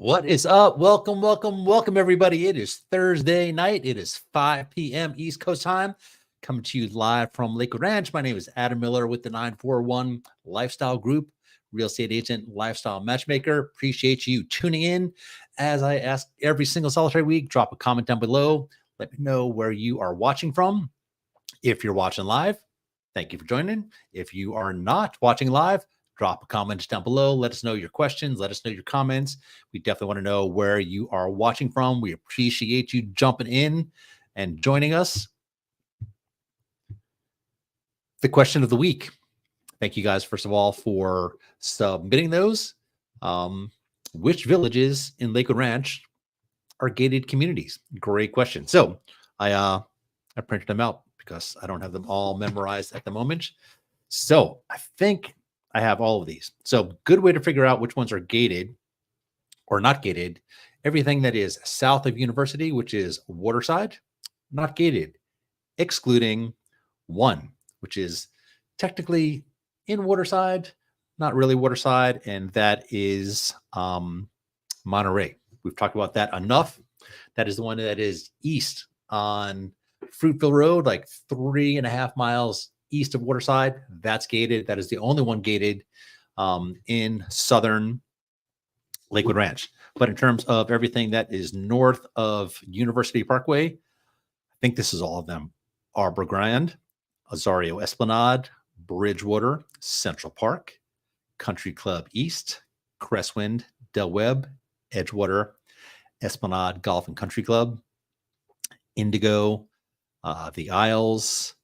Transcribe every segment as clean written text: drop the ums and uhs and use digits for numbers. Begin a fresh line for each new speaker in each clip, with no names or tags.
What is up? Welcome, everybody. It is Thursday night. It is 5 p.m. East Coast time. Coming to you live from Lakewood Ranch. My name is Adam Miller with the 941 Lifestyle Group, real estate agent, lifestyle matchmaker. Appreciate you tuning in. As I ask every single solitary week, drop a comment down below. Let me know where you are watching from. If you're watching live, thank you for joining. If you are not watching live, drop a comment down below. Let us know your questions. Let us know your comments. We definitely want to know where you are watching from. We appreciate you jumping in and joining us. The question of the week. Thank you guys, first of all, for submitting those. Which villages in Lakewood Ranch are gated communities? Great question. So I printed them out because I don't have them all memorized at the moment. So I think I have all of these. So good way to figure out which ones are gated or not gated. Everything that is south of University, which is waterside, not gated, excluding one, which is technically in waterside, not really waterside, and that is Monterey. We've talked about that enough. That is the one that is east on Fruitville Road, like 3.5 miles east of Waterside. That's gated. That is the only one gated in southern Lakewood Ranch. But in terms of everything that is north of University Parkway, I think this is all of them. Arbor Grand, Azario Esplanade, Bridgewater, Central Park, Country Club East, Crestwind, Del Webb, Edgewater, Esplanade Golf and Country Club, Indigo, the Isles,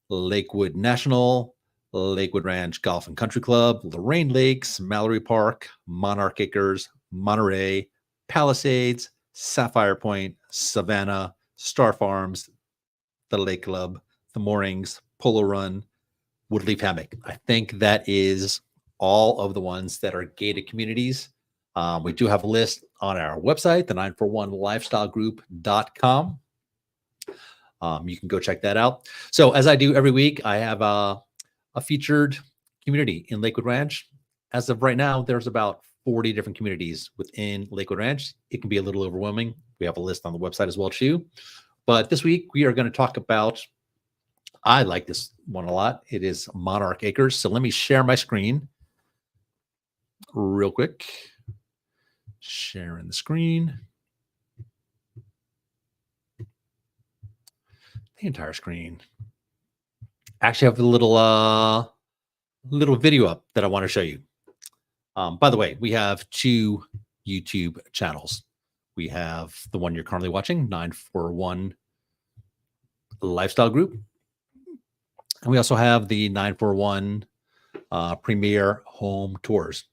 Lakewood National, Lakewood Ranch Golf and Country Club, Lorraine Lakes, Mallory Park, Monarch Acres, Monterey, Palisades, Sapphire Point, Savannah, Star Farms, the Lake Club, the Moorings, Polo Run, Woodleaf Hammock. I think that is all of the ones that are gated communities. We do have a list on our website, the 941lifestylegroup.com. You can go check that out. So as I do every week, I have a featured community in Lakewood Ranch. As of right now, there's about 40 different communities within Lakewood Ranch. It can be a little overwhelming. We have a list on the website as well too. But this week we are going to talk about, I like this one a lot. It is Monarch Acres. So let me share my screen real quick. Sharing the screen. The entire screen. Actually, I have a little video up that I want to show you. By the way, we have 2 YouTube channels. We have the one you're currently watching, 941 Lifestyle Group, and we also have the 941 Premier Home Tours,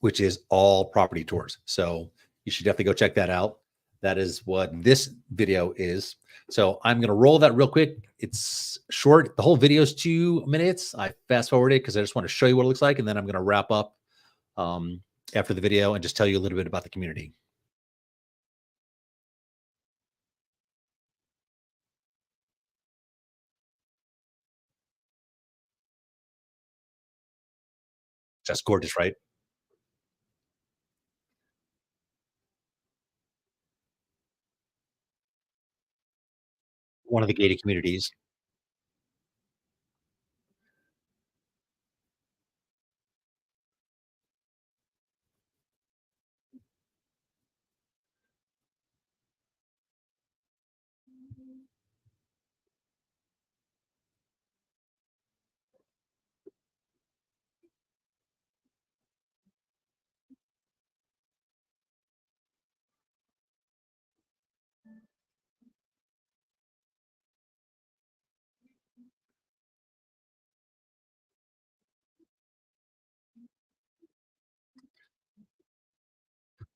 which is all property tours. So you should definitely go check that out. That is what this video is. So I'm going to roll that real quick. It's short. The whole video is 2 minutes. I fast forwarded because I just want to show you what it looks like. And then I'm going to wrap up after the video and just tell you a little bit about the community. Just gorgeous, right? One of the gated communities.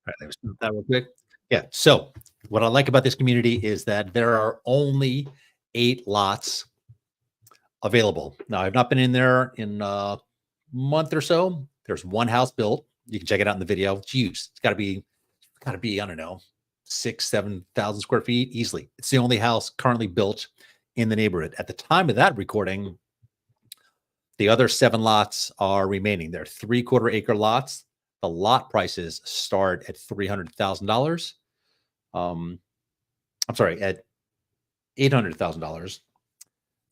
All right, let me stop that real quick. Yeah. So what I like about this community is that there are only 8 lots available. Now, I've not been in there in a month or so. There's one house built. You can check it out in the video. It's huge. It's got to be, I don't know, 6,000-7,000 square feet easily. It's the only house currently built in the neighborhood. At the time of that recording, the other 7 lots are remaining. They're 3/4 acre lots The lot prices start at $300,000. I'm sorry, at $800,000.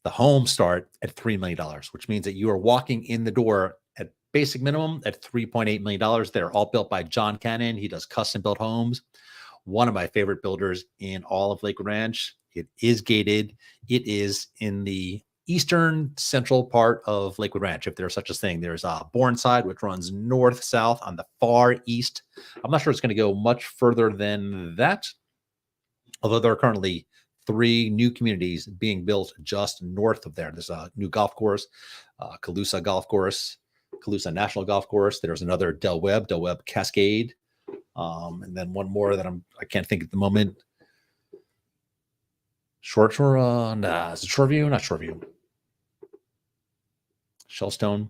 The homes start at $3 million, which means that you are walking in the door at basic minimum at $3.8 million. They're all built by John Cannon. He does custom built homes. One of my favorite builders in all of Lakewood Ranch. It is gated. It is in the eastern central part of Lakewood Ranch, if there's such a thing. There's a Bourne-side, which runs north-south on the far east. I'm not sure it's going to go much further than that, although there are currently 3 new communities being built just north of there. There's a new golf course, Calusa Golf Course, Calusa National Golf Course. There's another Del Webb Cascade, and then one more that I can't think at the moment. Is it Shoreview? Not Shoreview. Shellstone,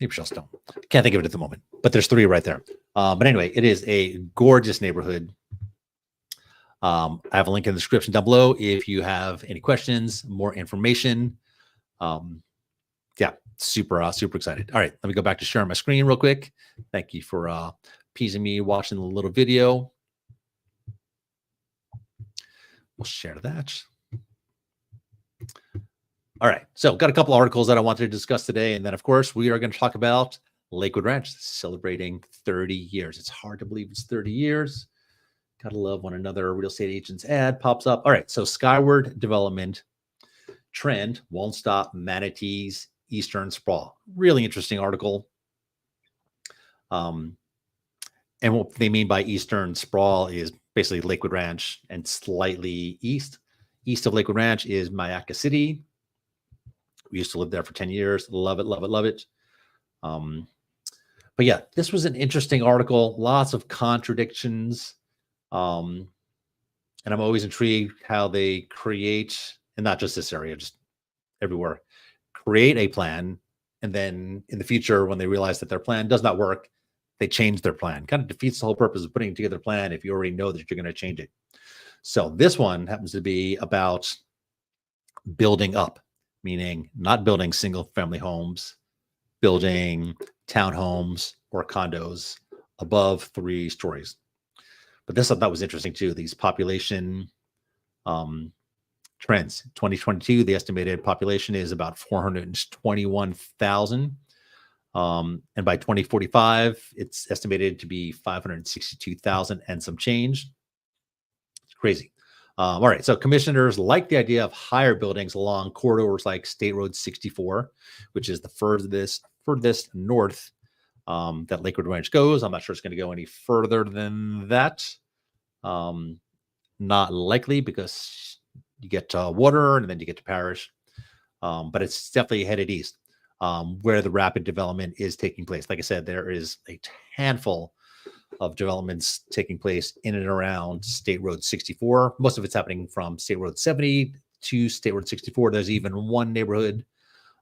maybe Shellstone. Can't think of it at the moment, but there's 3 right there. But anyway, it is a gorgeous neighborhood. I have a link in the description down below if you have any questions, more information. Yeah, super excited. All right, let me go back to sharing my screen real quick. Thank you for appeasing me watching the little video. We'll share that. All right, so got a couple articles that I wanted to discuss today. And then, of course, we are going to talk about Lakewood Ranch celebrating 30 years. It's hard to believe it's 30 years. Gotta love when another real estate agent's ad pops up. All right, so Skyward development trend won't stop Manatee's eastern sprawl. Really interesting article. And what they mean by eastern sprawl is basically Lakewood Ranch and slightly east. East of Lakewood Ranch is Manatee City. We used to live there for 10 years. Love it, love it, love it. But yeah, this was an interesting article. Lots of contradictions. And I'm always intrigued how they create, and not just this area, just everywhere, create a plan. And then in the future, when they realize that their plan does not work, they change their plan. Kind of defeats the whole purpose of putting together a plan if you already know that you're going to change it. So this one happens to be about building up, meaning not building single family homes, building townhomes or condos above 3 stories. But this I thought was interesting too. These population trends. 2022, the estimated population is about 421,000. And by 2045, it's estimated to be 562,000 and some change. It's crazy. All right, so commissioners like the idea of higher buildings along corridors like State Road 64, which is the furthest north that Lakewood Ranch goes. I'm not sure it's going to go any further than that. Not likely, because you get to water and then you get to Parish. But it's definitely headed east, where the rapid development is taking place. Like I said, there is a handful of developments taking place in and around State Road 64. Most of it's happening from State Road 70 to State Road 64. There's even one neighborhood,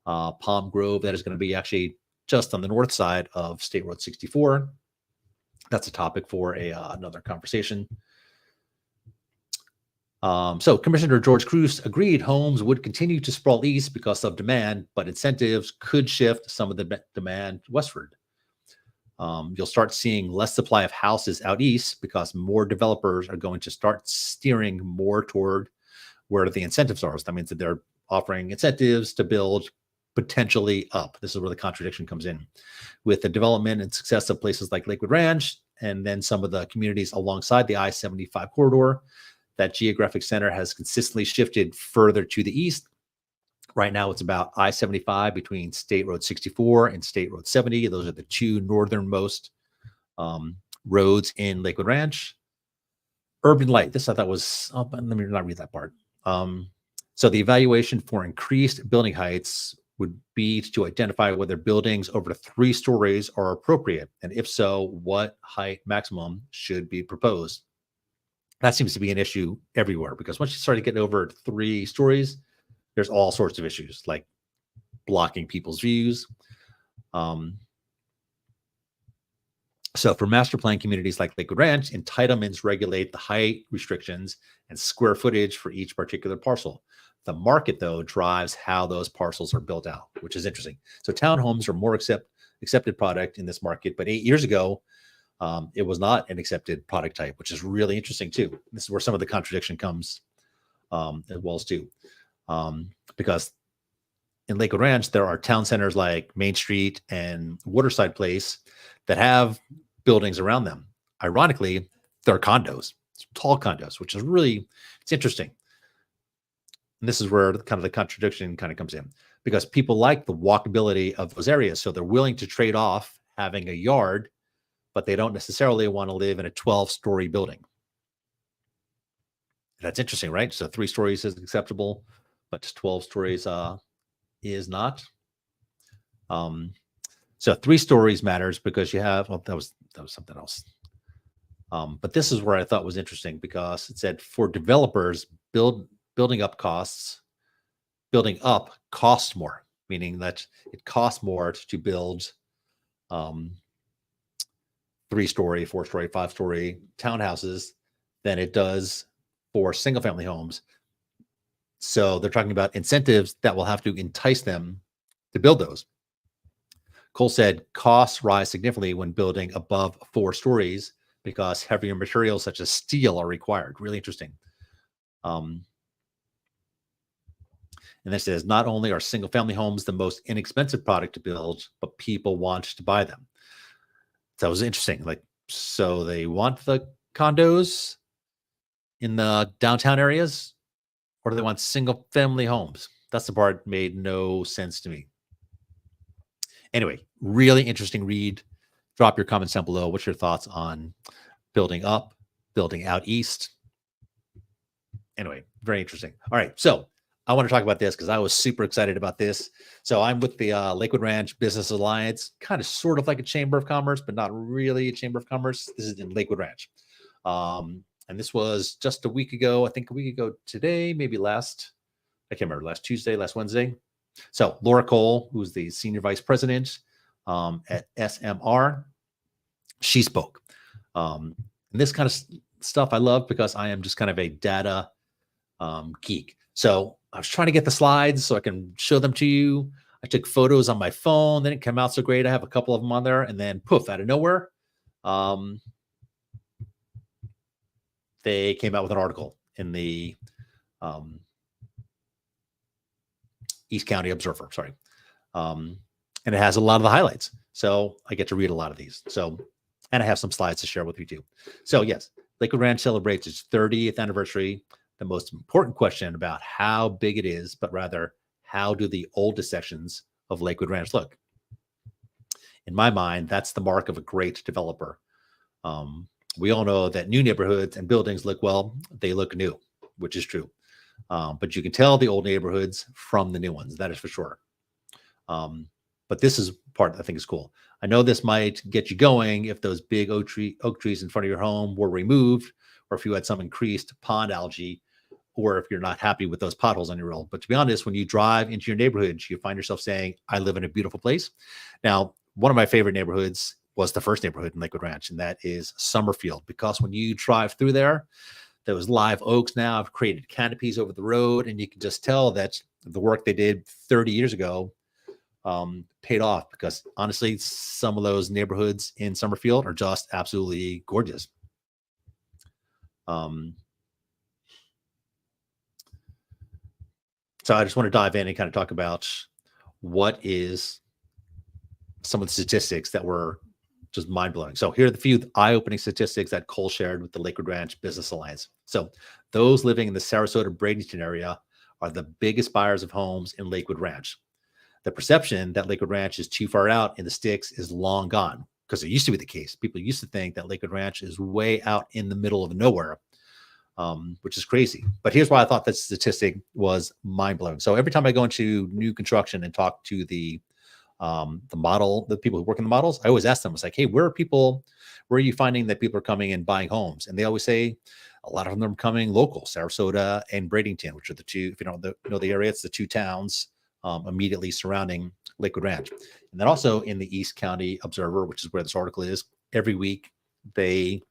Palm Grove, that is going to be actually just on the north side of State Road 64. That's a topic for another conversation. So Commissioner George Cruz agreed homes would continue to sprawl east because of demand, but incentives could shift some of the demand westward. You'll start seeing less supply of houses out east because more developers are going to start steering more toward where the incentives are. So that means that they're offering incentives to build potentially up. This is where the contradiction comes in. With the development and success of places like Lakewood Ranch, and then some of the communities alongside the I-75 corridor, that geographic center has consistently shifted further to the east. Right now, it's about I-75 between State Road 64 and State Road 70. Those are the 2 northernmost roads in Lakewood Ranch. Urban Light. This I thought was, let me not read that part. So the evaluation for increased building heights would be to identify whether buildings over 3 stories are appropriate, and if so, what height maximum should be proposed. That seems to be an issue everywhere, because once you start getting over 3 stories, there's all sorts of issues like blocking people's views. So for master plan communities like Lakewood Ranch, entitlements regulate the height restrictions and square footage for each particular parcel. The market, though, drives how those parcels are built out, which is interesting. So townhomes are more accepted product in this market, but 8 years ago, It was not an accepted product type, which is really interesting too. This is where some of the contradiction comes as well as too, because in Lakewood Ranch, there are town centers like Main Street and Waterside Place that have buildings around them. Ironically, they're condos, tall condos, which is really, it's interesting. And this is where kind of the contradiction kind of comes in, because people like the walkability of those areas. So they're willing to trade off having a yard, but they don't necessarily want to live in a 12-story building. That's interesting, right? So 3 stories is acceptable, but 12 stories is not. So 3 stories matters because you have, well, that was something else. But this is where I thought was interesting, because it said for developers, building up costs more, meaning that it costs more to build 3-story, 4-story, 5-story townhouses than it does for single family homes. So they're talking about incentives that will have to entice them to build those. Cole said costs rise significantly when building above 4 stories because heavier materials such as steel are required. Really interesting. And this says not only are single family homes the most inexpensive product to build, but people want to buy them. So it was interesting. Like, so they want the condos in the downtown areas, or do they want single family homes? That's the part that made no sense to me. Anyway, really interesting read. Drop your comments down below. What's your thoughts on building up, building out east? Anyway, very interesting. All right, so I want to talk about this because I was super excited about this. So I'm with the Lakewood Ranch Business Alliance, kind of sort of like a chamber of commerce, but not really a chamber of commerce. This is in Lakewood Ranch. And this was just a week ago, I think a week ago today, maybe I can't remember, last Tuesday, last Wednesday. So Laura Cole, who's the senior vice president at SMR, she spoke. And this kind of stuff I love because I am just kind of a data geek. So I was trying to get the slides so I can show them to you. I took photos on my phone. They didn't come out so great. I have a couple of them on there, and then poof, out of nowhere, they came out with an article in the East County Observer. Sorry. And it has a lot of the highlights. So I get to read a lot of these. So, and I have some slides to share with you too. So yes, Lakewood Ranch celebrates its 30th anniversary. The most important question about how big it is, but rather how do the oldest sections of Lakewood Ranch look? In my mind, that's the mark of a great developer. We all know that new neighborhoods and buildings look, well, they look new, which is true. But you can tell the old neighborhoods from the new ones, that is for sure. But this is part I think is cool. I know this might get you going if those big oak trees in front of your home were removed, or if you had some increased pond algae, or if you're not happy with those potholes on your road. But to be honest, when you drive into your neighborhood, you find yourself saying, I live in a beautiful place. Now, one of my favorite neighborhoods was the first neighborhood in Lakewood Ranch, and that is Summerfield, because when you drive through there, those live oaks now have created canopies over the road, and you can just tell that the work they did 30 years ago paid off, because honestly, some of those neighborhoods in Summerfield are just absolutely gorgeous. So I just want to dive in and kind of talk about what is some of the statistics that were just mind-blowing. So here are the few eye-opening statistics that Cole shared with the Lakewood Ranch Business Alliance. So those living in the Sarasota-Bradenton area are the biggest buyers of homes in Lakewood Ranch. The perception that Lakewood Ranch is too far out in the sticks is long gone, because it used to be the case. People used to think that Lakewood Ranch is way out in the middle of nowhere, which is crazy. But here's why I thought that statistic was mind-blowing. So every time I go into new construction and talk to the people who work in the models, I always ask them, it's like, hey, where are you finding that people are coming and buying homes? And they always say a lot of them are coming local, Sarasota and Bradenton, which are the two, if you don't know the area, it's the two towns immediately surrounding Lakewood Ranch. And then also in the East County Observer, which is where this article is, every week they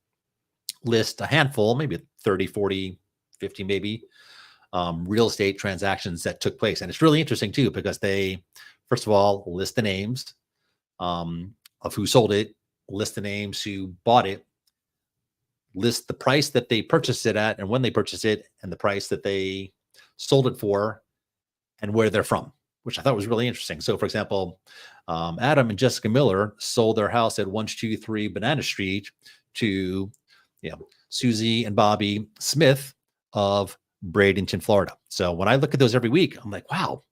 list a handful, maybe 30, 40, 50 maybe, real estate transactions that took place. And it's really interesting too, because they, first of all, list the names of who sold it, and then they list the dates. So if you want to know the area, it's the two towns immediately surrounding Lakewood Ranch. And then also in the East County Observer, which is where this article is, every week they list a handful, maybe 30, 40, 50 maybe, real estate transactions that took place. And it's really interesting too, because first of all, list the names list the names who bought it, list the price that they purchased it at and when they purchased it, and the price that they sold it for and where they're from, which I thought was really interesting. So, for example, Adam and Jessica Miller sold their house at 123 Banana Street to, Susie and Bobby Smith of Bradenton, Florida. So when I look at those every week, I'm like, wow,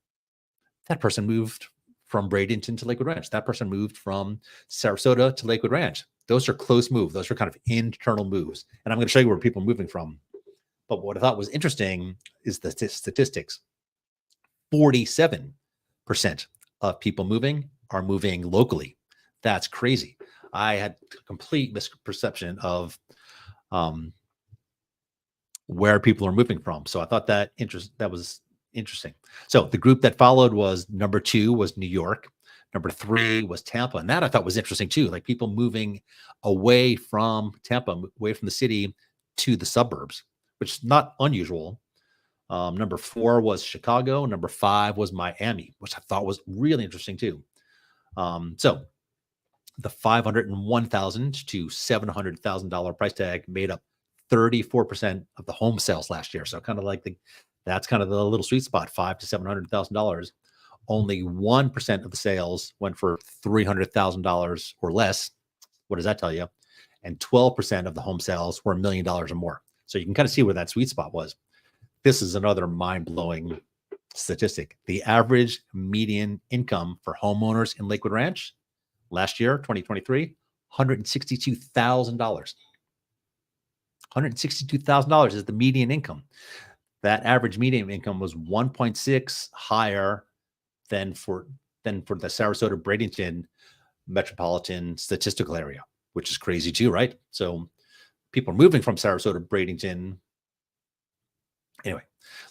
that person moved from Bradenton to Lakewood Ranch. That person moved from Sarasota to Lakewood Ranch. Those are close moves. Those are kind of internal moves. And I'm going to show you where people are moving from. But what I thought was interesting is the statistics. 47% of people moving are moving locally. That's crazy. I had a complete misperception of where people are moving from. So I thought that was interesting. So the group that followed was number 2 was New York. Number 3 was Tampa. And that I thought was interesting too. Like people moving away from Tampa, away from the city to the suburbs, which is not unusual. Number 4 was Chicago. Number 5 was Miami, which I thought was really interesting too. So the $501,000 to $700,000 price tag made up 34% of the home sales last year. So kind of like that's kind of the little sweet spot, $500,000 to $700,000. Only 1% of the sales went for $300,000 or less. What does that tell you? And 12% of the home sales were $1 million or more. So you can kind of see where that sweet spot was. This is another mind-blowing statistic. The average median income for homeowners in Lakewood Ranch last year, 2023, $162,000. $162,000 is the median income. That average median income was 1.6 higher than for the Sarasota Bradenton metropolitan statistical area, which is crazy too, right? So people are moving from Sarasota Bradenton. Anyway,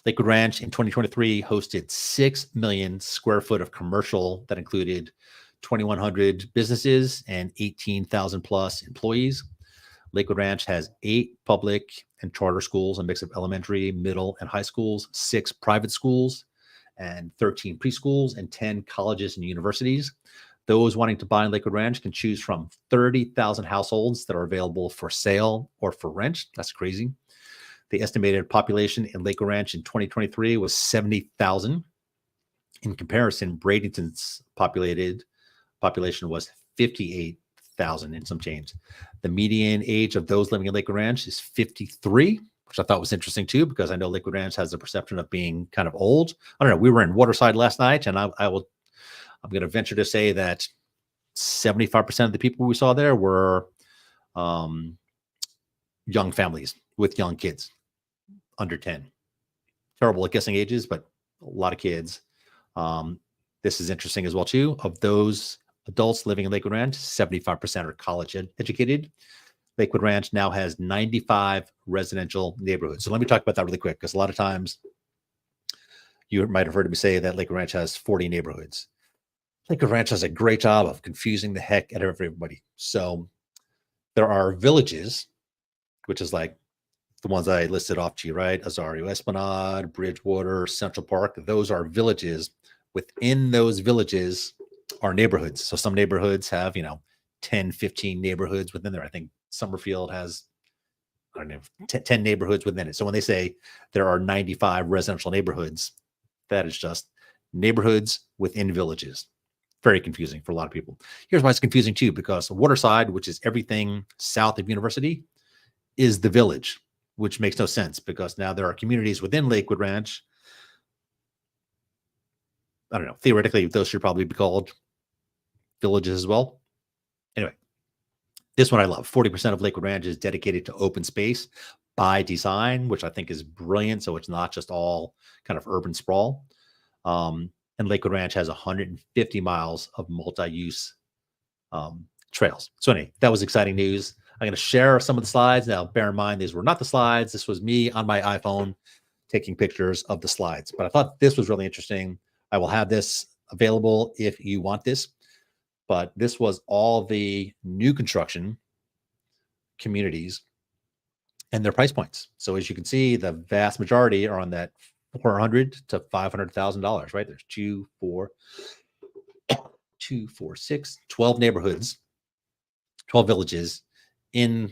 Lakewood Ranch in 2023 hosted 6 million square foot of commercial that included 2,100 businesses and 18,000 plus employees. Lakewood Ranch has 8 public and charter schools, a mix of elementary, middle, and high schools, 6 private schools, and 13 preschools, and 10 colleges and universities. Those wanting to buy in Lakewood Ranch can choose from 30,000 households that are available for sale or for rent. That's crazy. The estimated population in Lakewood Ranch in 2023 was 70,000. In comparison, Bradenton's population was 58,000 and some change. The median age of those living in Lakewood Ranch is 53, which I thought was interesting too, because I know Lakewood Ranch has a perception of being kind of old. I don't know. We were in Waterside last night, and I'm going to venture to say that 75% of the people we saw there were young families with young kids under 10. Terrible at guessing ages, but a lot of kids. This is interesting as well too. Of those adults living in Lakewood Ranch, 75% are college educated. Lakewood Ranch now has 95 residential neighborhoods. So let me talk about that really quick, because a lot of times you might have heard me say that Lakewood Ranch has 40 neighborhoods. Lakewood Ranch does a great job of confusing the heck out of everybody. So there are villages, which is like the ones I listed off to you, right? Azario Esplanade, Bridgewater, Central Park. Those are villages. Within those villages are neighborhoods. So some neighborhoods have, 10, 15 neighborhoods within there. I think Summerfield has, 10 neighborhoods within it. So when they say there are 95 residential neighborhoods, that is just neighborhoods within villages. Very confusing for a lot of people. Here's why it's confusing too, because Waterside, which is everything south of University, is the village, which makes no sense because now there are communities within Lakewood Ranch. I don't know. Theoretically, those should probably be called villages as well. Anyway, this one I love. 40% of Lakewood Ranch is dedicated to open space by design, which I think is brilliant. So it's not just all kind of urban sprawl. And Lakewood Ranch has 150 miles of multi-use trails. So anyway, that was exciting news. I'm going to share some of the slides. Now, bear in mind, these were not the slides. This was me on my iPhone taking pictures of the slides. But I thought this was really interesting. I will have this available if you want this. But this was all the new construction communities and their price points. So as you can see, the vast majority are on that $400,000 to $500,000, right? There's 12 neighborhoods 12 villages in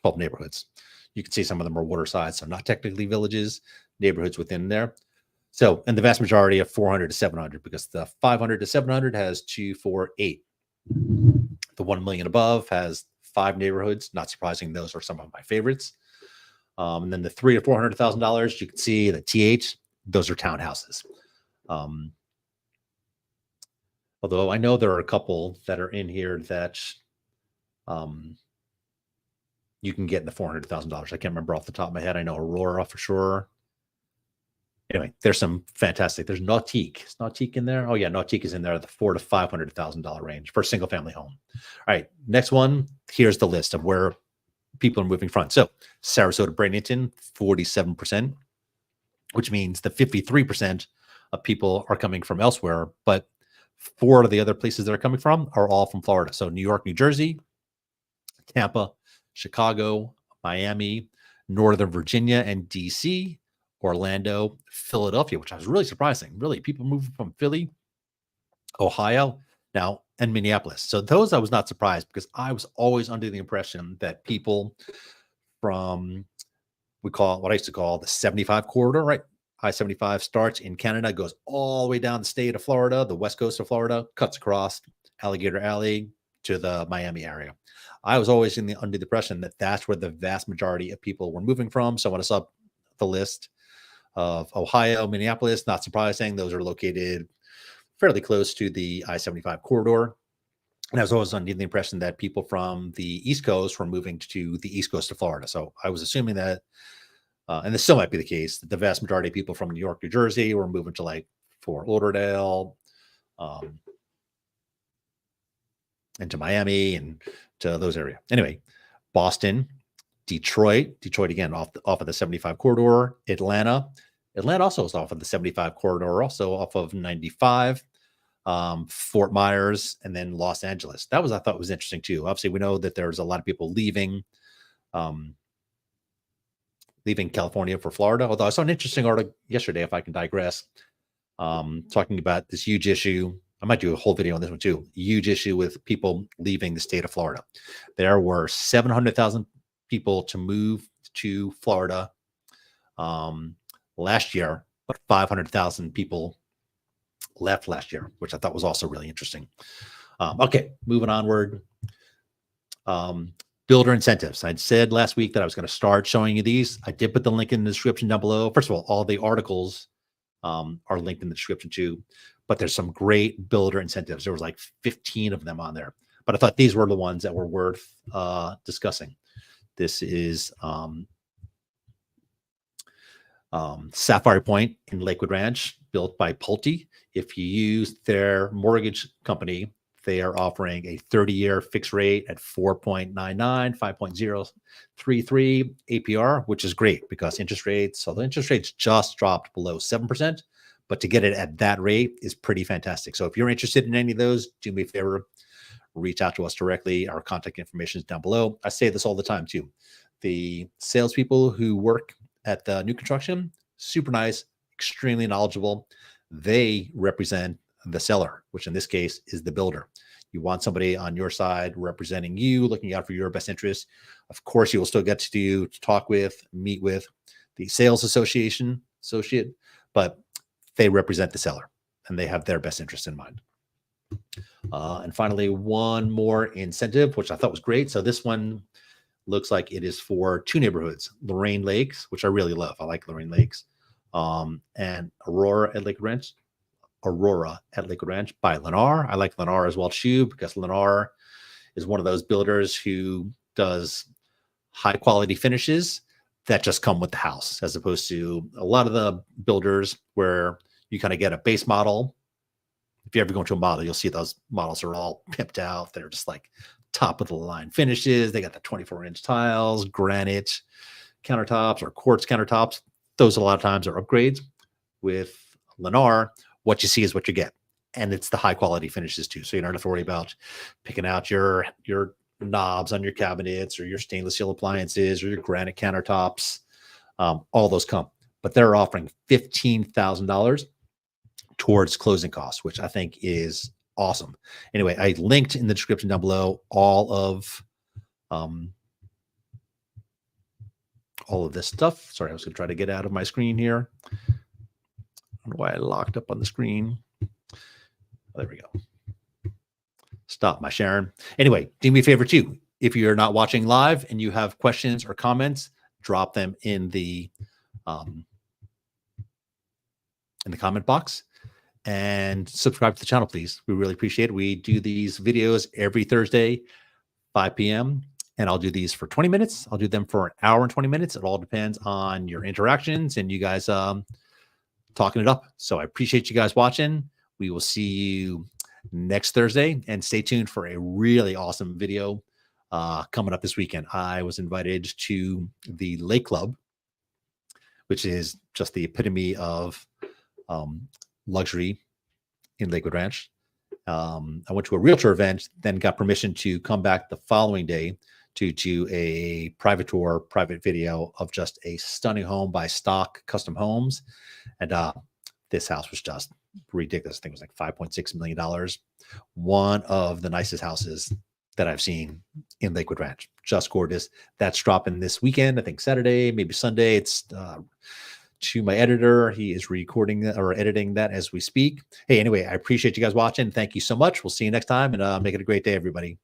12 neighborhoods. You can see some of them are waterside, so not technically villages, neighborhoods within there. So, and the vast majority of 400 to 700, because the 500 to 700 has 2, 4, 8. The 1 million above has 5 neighborhoods. Not surprising, those are some of my favorites. And then the $300,000 to $400,000, you can see the TH, those are townhouses. Although I know there are a couple that are in here that you can get in the $400,000. I can't remember off the top of my head. I know Aurora for sure. Anyway, there's some fantastic. There's Nautique. Is Nautique in there? Oh yeah, Nautique is in there. The $400,000 to $500,000 range for a single family home. All right, next one. Here's the list of where people are moving from. So Sarasota, Bradenton, 47%, which means the 53% of people are coming from elsewhere, but 4 of the other places that are coming from are all from Florida. So New York, New Jersey, Tampa, Chicago, Miami, Northern Virginia, and DC, Orlando, Philadelphia, which I was really surprising. Really, people moving from Philly, Ohio, now, and Minneapolis. So those I was not surprised, because I was always under the impression that people from, what I used to call the 75 corridor, right? I-75 starts in Canada, goes all the way down the state of Florida, the west coast of Florida, cuts across Alligator Alley to the Miami area. I was always under the impression that that's where the vast majority of people were moving from. So when I saw the list of Ohio, Minneapolis, not surprising, those are located fairly close to the I-75 corridor. And I was always under the impression that people from the East Coast were moving to the East Coast of Florida. So I was assuming that, and this still might be the case, that the vast majority of people from New York, New Jersey were moving to like Fort Lauderdale, into Miami and to those areas. Anyway, Boston, Detroit again off of the 75 corridor. Atlanta also is off of the 75 corridor, also off of 95. Fort Myers, and then Los Angeles. I thought was interesting too. Obviously, we know that there's a lot of people leaving California for Florida. Although I saw an interesting article yesterday, if I can digress, talking about this huge issue. I might do a whole video on this one too. Huge issue with people leaving the state of Florida. There were 700,000 people to move to Florida last year, but 500,000 people left last year, which I thought was also really interesting. Okay, moving onward. Builder incentives. I'd said last week that I was going to start showing you these. I did put the link in the description down below. First of all the articles are linked in the description too, but there's some great builder incentives. There was like 15 of them on there, but I thought these were the ones that were worth discussing. This is Sapphire Point in Lakewood Ranch, built by Pulte. If you use their mortgage company, they are offering a 30-year fixed rate at 4.99, 5.033 APR, which is great because the interest rates just dropped below 7%, but to get it at that rate is pretty fantastic. So if you're interested in any of those, do me a favor, reach out to us directly. Our contact information is down below. I say this all the time too. The salespeople who work at the new construction, super nice, extremely knowledgeable. They represent the seller, which in this case is the builder. You want somebody on your side representing you, looking out for your best interests. Of course, you will still get to talk with, meet with the sales associate, but they represent the seller and they have their best interest in mind. And finally, one more incentive, which I thought was great. So this one looks like it is for 2 neighborhoods, Lorraine Lakes, which I really love. I like Lorraine Lakes, and Aurora at Lakewood Ranch by Lennar. I like Lennar as well too, because Lennar is one of those builders who does high quality finishes that just come with the house, as opposed to a lot of the builders where you kind of get a base model. If you ever go into a model, you'll see those models are all pimped out. They're just like top of the line finishes. They got the 24-inch tiles, granite countertops or quartz countertops. Those a lot of times are upgrades. With Lennar, what you see is what you get. And it's the high quality finishes too. So you don't have to worry about picking out your knobs on your cabinets or your stainless steel appliances or your granite countertops. All those come. But they're offering $15,000 towards closing costs, which I think is awesome. Anyway, I linked in the description down below all of this stuff. Sorry, I was going to try to get out of my screen here. I don't know why I locked up on the screen. Oh, there we go. Stop my sharing. Anyway, do me a favor too. If you're not watching live and you have questions or comments, drop them in the comment box, and subscribe to the channel, please. We really appreciate it. We do these videos every Thursday, 5 p.m. and I'll do these for 20 minutes. I'll do them for an hour and 20 minutes. It all depends on your interactions and you guys talking it up. So I appreciate you guys watching. We will see you next Thursday, and stay tuned for a really awesome video coming up this weekend. I was invited to the Lake Club, which is just the epitome of luxury in Lakewood Ranch. I went to a realtor event, then got permission to come back the following day to do a private tour, private video of just a stunning home by Stock Custom Homes. And this house was just ridiculous. I think it was like $5.6 million. One of the nicest houses that I've seen in Lakewood Ranch. Just gorgeous. That's dropping this weekend, I think Saturday, maybe Sunday. It's to my editor. He is recording or editing that as we speak. Hey, anyway, I appreciate you guys watching. Thank you so much. We'll see you next time, and make it a great day, everybody.